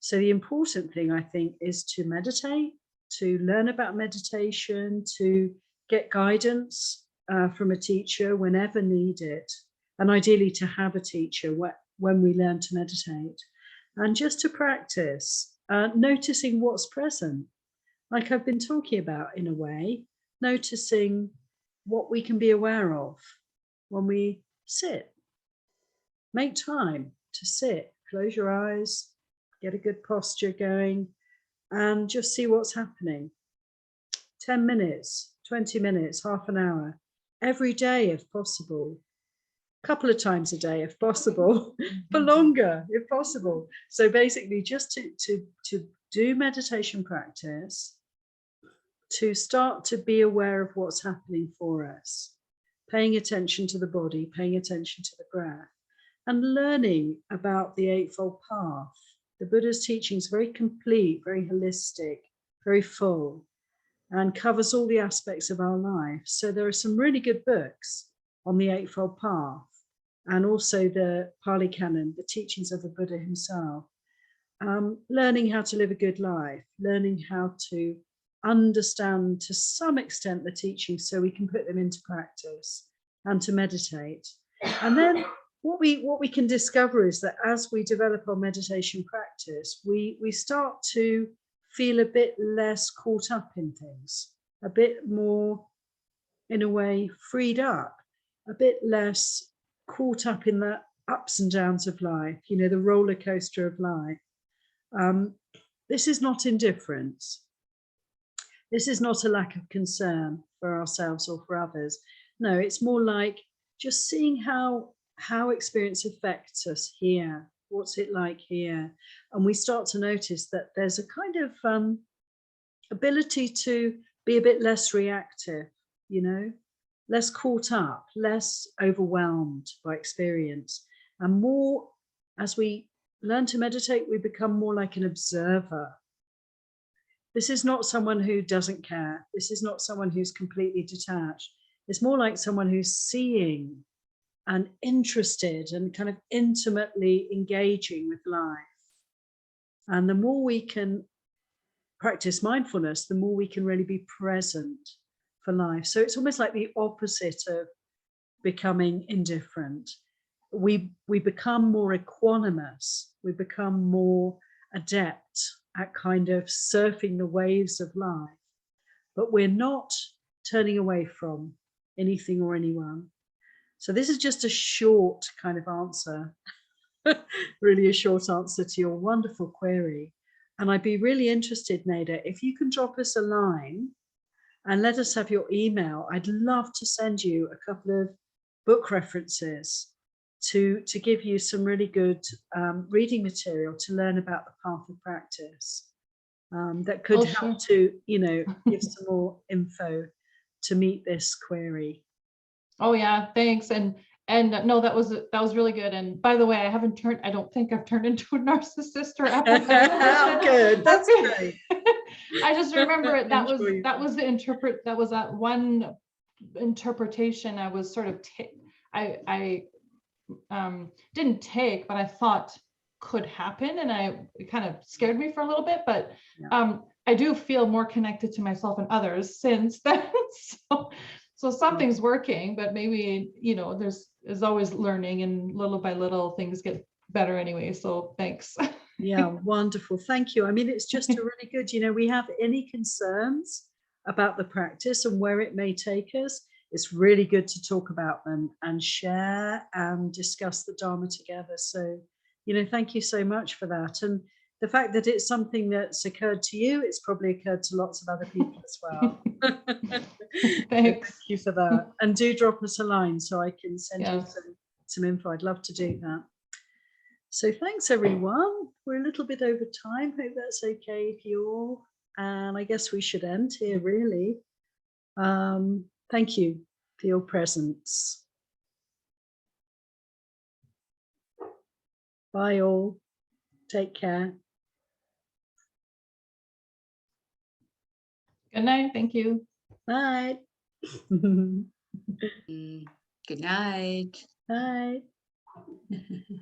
So the important thing, I think, is to meditate, to learn about meditation, to get guidance from a teacher whenever needed, and ideally to have a teacher when we learn to meditate, and just to practice noticing what's present, like I've been talking about, in a way, noticing what we can be aware of when we sit. Make time to sit, close your eyes, get a good posture going, and just see what's happening. 10 minutes, 20 minutes, half an hour, every day if possible, a couple of times a day if possible, for longer if possible. So basically just to do meditation practice, to start to be aware of what's happening for us, paying attention to the body, paying attention to the breath, and learning about the Eightfold Path. The Buddha's teaching is very complete, very holistic, very full, and covers all the aspects of our life. So there are some really good books on the Eightfold Path, and also the Pali Canon, the teachings of the Buddha himself. Learning how to live a good life, learning how to understand to some extent the teachings so we can put them into practice, and to meditate. And then what we can discover is that as we develop our meditation practice, we start to feel a bit less caught up in things, a bit more, in a way, freed up, a bit less caught up in the ups and downs of life, you know, the roller coaster of life. This is not indifference. This is not a lack of concern for ourselves or for others. No, it's more like just seeing how experience affects us here. What's it like here? And we start to notice that there's a kind of ability to be a bit less reactive, you know, less caught up, less overwhelmed by experience, and more, as we learn to meditate, we become more like an observer. This is not someone who doesn't care. This is not someone who's completely detached. It's more like someone who's seeing and interested and kind of intimately engaging with life. And the more we can practice mindfulness, the more we can really be present for life. So it's almost like the opposite of becoming indifferent. We become more equanimous. We become more adept at kind of surfing the waves of life, but we're not turning away from anything or anyone. So this is just a short kind of answer, really a short answer to your wonderful query. And I'd be really interested, Nada, if you can drop us a line and let us have your email. I'd love to send you a couple of book references to give you some really good reading material to learn about the path of practice that could help to, give some more info to meet this query.
Oh yeah, thanks. And no, that was really good. And by the way, I don't think I've turned into a narcissist or empathetic.
Oh, good. That's great.
I just remember that was that one interpretation I was sort of I didn't take, but I thought could happen, and it kind of scared me for a little bit, but I do feel more connected to myself and others since then. So something's working, but maybe, there's always learning, and little by little things get better anyway. So thanks.
Yeah, wonderful. Thank you. I mean, it's just a really good, we have any concerns about the practice and where it may take us, it's really good to talk about them and share and discuss the Dharma together. So, thank you so much for that. And the fact that it's something that's occurred to you, it's probably occurred to lots of other people as well.
Thanks.
Thank you for that. And do drop us a line so I can send you some info. I'd love to do that. So thanks, everyone. We're a little bit over time. Hope that's okay with you all. And I guess we should end here, really. Thank you for your presence. Bye all. Take care.
Good night. Thank you.
Bye.
Good night.
Bye.